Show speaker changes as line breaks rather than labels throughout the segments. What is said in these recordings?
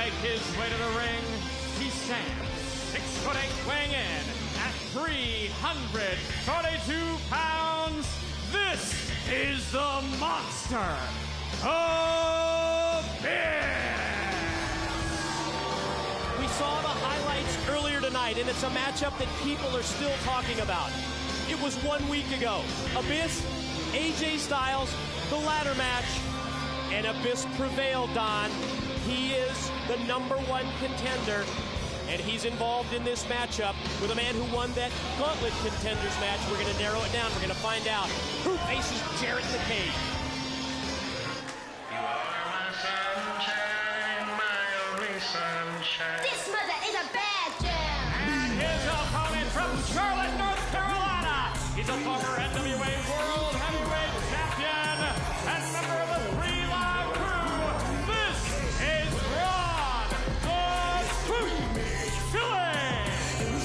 make his way to the ring, he stands 6'8", weighing in at 342 pounds. This is the Monster Abyss.
We saw the highlights earlier tonight, and it's a matchup that people are still talking about. It was 1 week ago. Abyss, AJ Styles, the ladder match, and Abyss prevailed, Don. He is the #1 contender, and he's involved in this matchup with a man who won that Gauntlet Contenders match. We're going to narrow it down. We're going to find out who faces Jarrett in the cage.
You are my sunshine, my only sunshine.
This mother is a bad jam.
And his opponent from Charlotte, North Carolina. He's a former NWA World Heavyweight Champion and member of the 3 Live Crew. This is Ron the Truth Killings.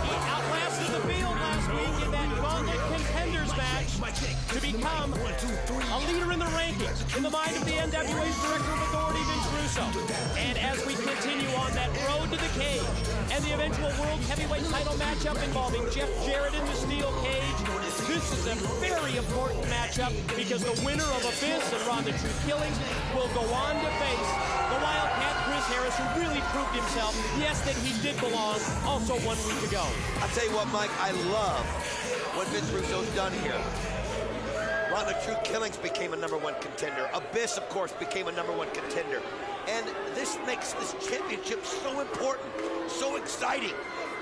He outlasted the field last week in that Gauntlet Contenders match to become a leader in the rankings in the mind of the NWA's Director of Authority, Vince Russo. And as we continue on that road to the cage and the eventual World Heavyweight title matchup involving Jeff Jarrett in the steel cage, this is a very important matchup because the winner of Abyss and Ron the Truth Killings will go on to face the Wildcat Chris Harris, who really proved himself, yes, that he did belong also 1 week ago.
I'll tell you what, Mike, I love what Vince Russo's done here. Ron the Truth Killings became a #1 contender. Abyss, of course, became a #1 contender. And this makes this championship so important, so exciting.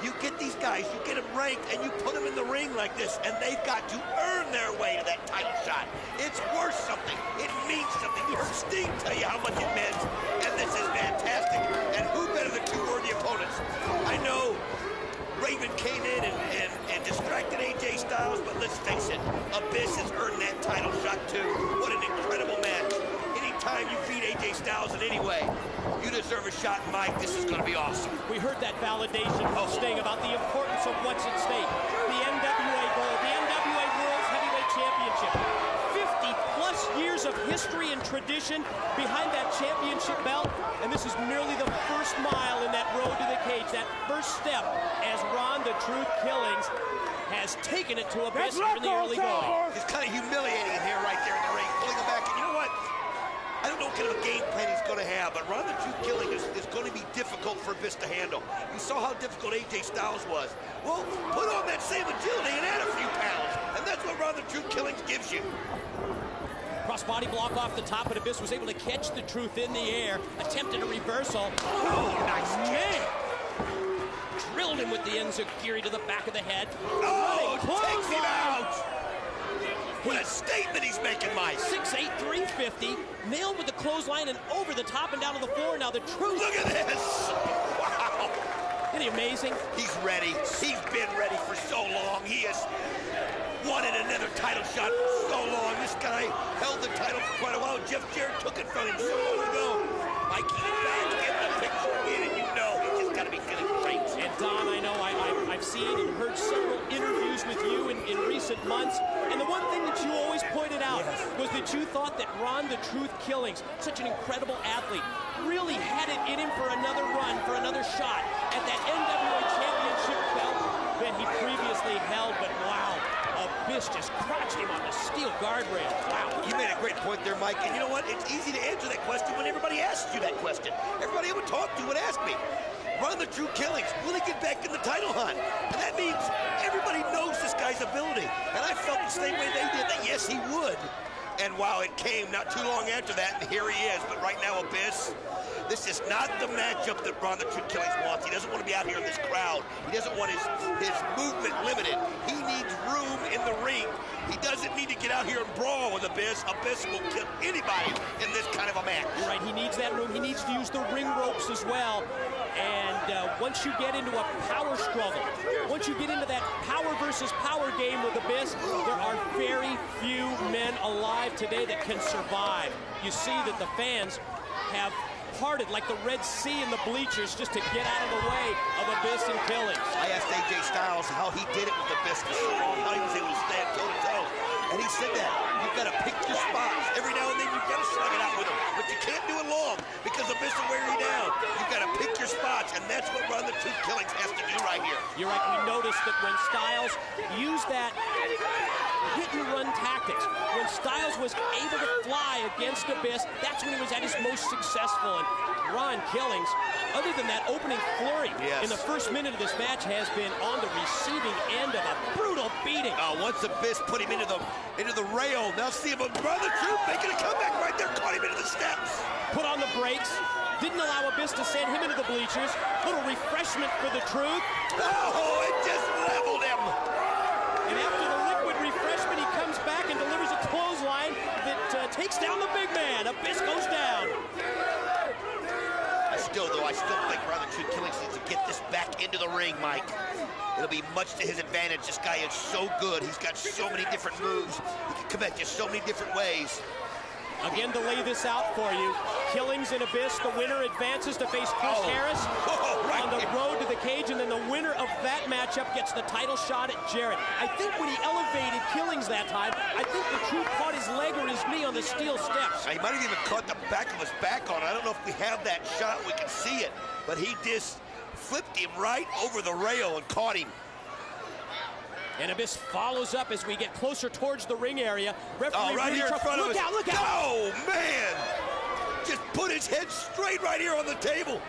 You get these guys, you get them ranked, and you put them in the ring like this, and they've got to earn their way to that title shot. It's worth something. It means something. You heard Sting tell you how much it meant, and this is fantastic. And who better than 2 worthy opponents? I know Raven came in and distracted AJ Styles, but let's face it, Abyss has earned that title shot too. What an incredible match. Anytime you beat AJ Styles in any way, you deserve a shot, Mike. This is going to be awesome.
We heard that validation from Sting about the importance of what's at stake. The NWA gold, the NWA World Heavyweight Championship. 50-plus years of history and tradition behind that championship belt, and this is merely the first mile in that road to the cage, that first step as Ron the Truth Killings has taken it to Abyss in the early going.
It's kind of humiliating in here right there in the ring, pulling him back. And you know what? I don't know what kind of a game plan he's going to have, but Ron the Truth Killing is going to be difficult for Abyss to handle. You saw how difficult AJ Styles was. Well, put on that same agility and add a few pounds, and that's what Ron the Truth Killings gives you.
Crossbody block off the top, but Abyss was able to catch the Truth in the air, attempted a reversal.
Oh, nice
Man! Drilled him with the enziguri to the back of the head.
Oh,
Running
takes him
clothesline.
out! What a statement he's making, Mike.
6'8", 350, nailed with the clothesline and over the top and down to the floor. Now the Truth.
Look at this! Wow!
Isn't he amazing?
He's ready. He's been ready for so long. He has wanted another title shot for so long. This guy held the title for quite a while. Jeff Jarrett took it from him so long ago. Mikey, back in the picture again, and you know he's just got to be feeling great.
And Don, I know I've seen and heard several interviews with you in recent months, and the one thing that you always pointed out was that you thought that Ron the Truth Killings, such an incredible athlete, really had it in him for another run, for another shot at that NWA Championship belt that he previously held. But wow, Abyss just crotched him on the steel guardrail. Wow.
You made a great point there, Mike, and you know what? It's easy to answer that question when everybody asks you that question. Everybody I would talk to would ask me, Ron the Truth Killings, will he get back in the title hunt? And that means everybody knows this guy's ability. And I felt the same way they did, that yes, he would. And wow, it came not too long after that, and here he is. But right now, Abyss, this is not the matchup that Ron the Truth Killings wants. He doesn't want to be out here in this crowd. He doesn't want his movement limited. He needs room in the ring. He doesn't need to get out here and brawl with Abyss. Abyss will kill anybody in this kind of a match.
You're right, he needs that room. He needs to use the ring ropes as well. And once you get into a power struggle, once you get into that power versus power game with Abyss, there are very few men alive today that can survive. You see that the fans have parted like the Red Sea in the bleachers just to get out of the way of Abyss and Killings.
I asked AJ Styles how he did it with Abyss for so long, how he was able to stand toe-to-toe. And he said that. You've got to pick your spots. Every now and then you've got to slug it out with him. But you can't do it long because Abyss will wear you down. You've got to pick your spots, and that's what Ron the Truth Killings has to do right here.
You're right. We noticed that when Styles used that hit-and-run tactics, when Styles was able to fly against Abyss, that's when he was at his most successful. And Ron Killings, other than that opening flurry in the first minute of this match, has been on the receiving end of a brutal beating.
Once Abyss put him into the rail, now see him, Ron the Truth making a comeback right there, caught him into the steps.
Put on the brakes, didn't allow Abyss to send him into the bleachers. Little refreshment for the Truth.
Oh, it just leveled him.
And after the liquid refreshment, he comes back and delivers a clothesline that takes down the big man. Abyss goes down.
I still think Ron the Truth Killings needs to get this back into the ring, Mike. It'll be much to his advantage. This guy is so good. He's got so many different moves. He can come at you so many different ways.
Again, to lay this out for you, Killings and Abyss, the winner advances to face Chris Harris on the road to the cage, and then the winner of that matchup gets the title shot at Jarrett. I think when he elevated Killings that time, I think the Truth caught his leg or his knee on the steel steps.
He might have even caught the back of his back on. I don't know if we have that shot. We can see it, but he just flipped him right over the rail and caught him.
And Abyss follows up as we get closer towards the ring area. Referee
right here in front of us.
Look out, look out!
Oh, man! Just put his head straight right here on the table.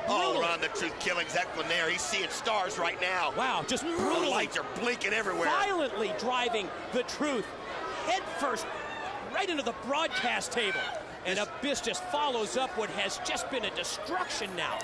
Oh, Ron the Truth Killings, that one there, he's seeing stars right now.
Wow, just
The
brutally,
lights are blinking everywhere.
violently driving the Truth head first right into the broadcast table. And Abyss just follows up what has just been a destruction now.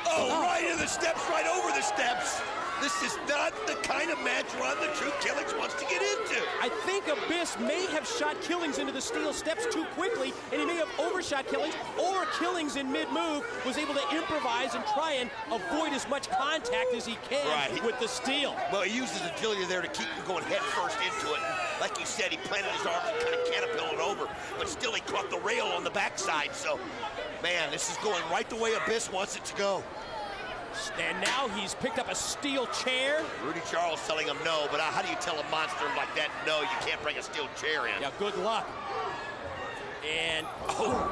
Oh, right into the steps, right over the steps. This is not the kind of match Ron the Truth Killings wants to get into.
I think Abyss may have shot Killings into the steel steps too quickly, and he may have overshot Killings, or Killings in mid-move was able to improvise and try and avoid as much contact as he can with the steel.
Well, he used his agility there to keep him going head first into it. Like you said, he planted his arms and kind of catapulted over, but still he caught the rail on the backside. So, man, this is going right the way Abyss wants it to go.
And now he's picked up a steel chair.
Rudy Charles telling him no, but how do you tell a monster like that, no, you can't bring a steel chair in?
Yeah, good luck. And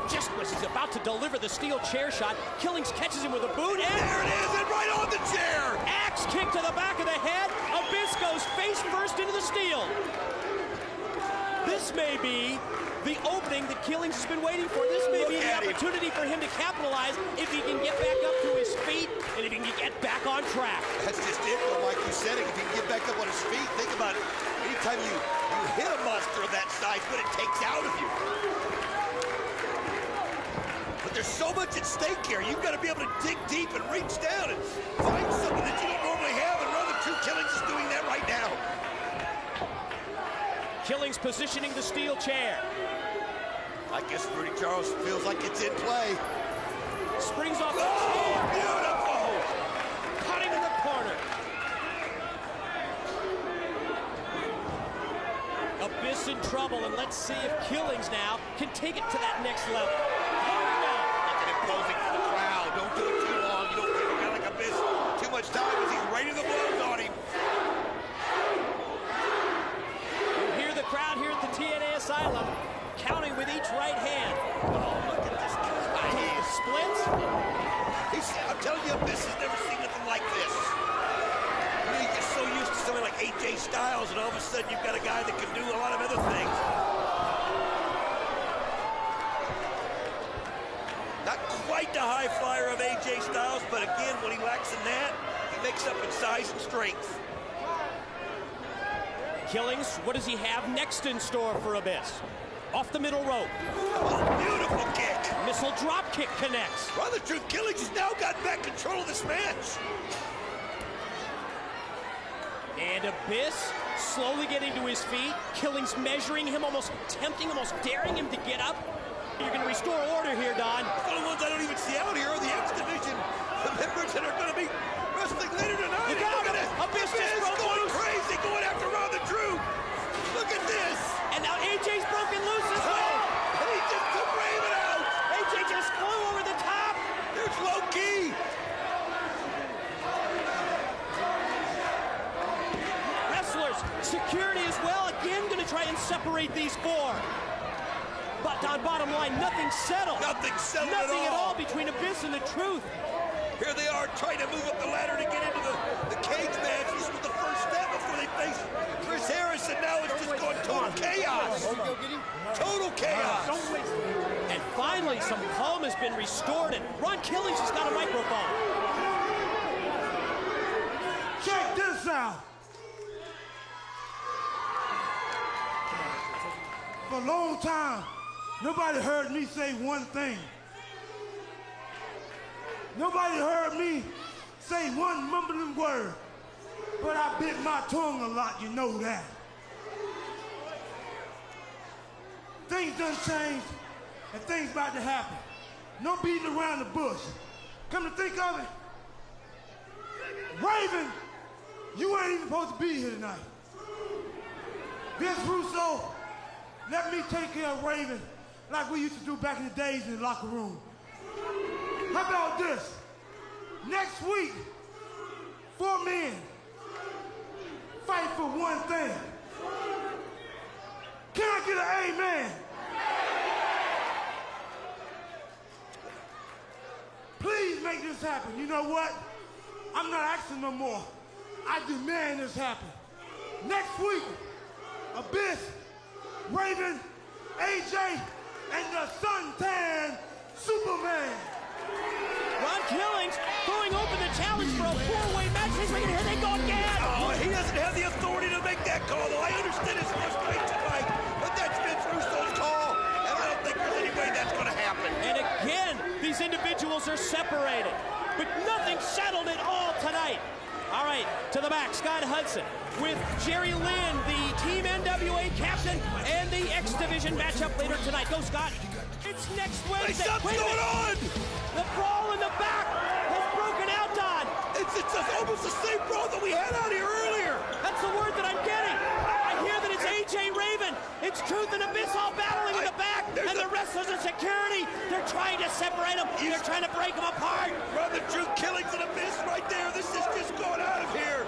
just as he's about to deliver the steel chair shot, Killings catches him with a boot, and
there it is, and right on the chair!
Axe kick to the back of the head. Abyss goes face first into the steel. This may be the opening that Killings has been waiting for. This may be the opportunity for him to capitalize if he can get back up to his feet and if he can get back on track.
That's just it, like you said, if he can get back up on his feet, think about it. Anytime you hit a monster of that size, what it takes out of you. But there's so much at stake here. You've got to be able to dig deep and reach down and find something that you don't normally have, and Ron the Truth Killings is doing that right now.
Killings positioning the steel chair.
I guess Rudy Charles feels like it's in play.
Springs off the chair.
Oh, beautiful!
Caught him in the corner. Abyss in trouble, and let's see if Killings now can take it to that next level.
Look at him posing for the crowd. Don't do it too long. You don't give a guy like Abyss too much time as he's raining the blows on him.
You hear the crowd here at the TNA Asylum counting with each right hand.
Oh, look at this guy.
He splits.
I'm telling you, Abyss has never seen nothing like this. He's just so used to something like AJ Styles, and all of a sudden you've got a guy that can do a lot of other things. Not quite the high flyer of AJ Styles, but again, when he lacks in that, he makes up in size and strength.
Killings, what does he have next in store for Abyss? Off the middle rope.
Oh, beautiful kick.
Missile drop kick connects.
Ron the Truth Killings has now got back control of this match.
And Abyss slowly getting to his feet. Killings measuring him, almost tempting, almost daring him to get up. You're going to restore order here, Don.
The only ones I don't even see out here are the X Division, the members that are going to be wrestling later tonight.
Look out! Abyss just broke
going
loose.
crazy, going after Ron the Truth. Look at this.
And now AJ's broken loose as well.
And he just took Raven out.
AJ just flew over the top.
There's Low-Ki.
Wrestlers Security as well, again going to try and separate these four. But on bottom line, nothing settled.
Nothing settled
Nothing
at all.
between Abyss and the Truth.
Here they are trying to move up the ladder to get into the cage match. This was the first step before they faced Chris Harris, and now it's just going total chaos. Total chaos.
And finally, some calm has been restored, and Ron Killings has got a microphone.
Check this out. For a long time, nobody heard me say one thing. Nobody heard me say one mumbling word. But I bit my tongue a lot, you know that. Things done changed, and things about to happen. No beating around the bush. Come to think of it, Raven, you ain't even supposed to be here tonight. Vince Russo, let me take care of Raven like we used to do back in the days in the locker room. How about this? Next week, 4 men fight for one thing. Can I get an amen? Please make this happen. You know what? I'm not asking no more. I demand this happen. Next week, Abyss, Raven, AJ, and the suntan Superman.
Ron Killings throwing open the challenge for a four-way match. He's making here they go again.
Oh, he doesn't have the authority to make that call, though. I understand his frustration tonight, but that's Vince Russo's call, and I don't think there's any way that's going to happen.
And again, these individuals are separated, but nothing settled at all tonight. All right, to the back, Scott Hudson with Jerry Lynn, the Team NWA captain, and the X Division matchup later tonight. Go, Scott. It's next Wednesday.
Hey, something's going on!
The brawl in the back has broken out, Don.
It's almost the same brawl that we had out here earlier.
That's the word that I'm getting. I hear that it's AJ Raven. It's Truth and Abyss all battling in the back, and the wrestlers and security, they're trying to separate them. They're trying to break them apart.
Run the Truth Killings and Abyss right there. This is just going out of here.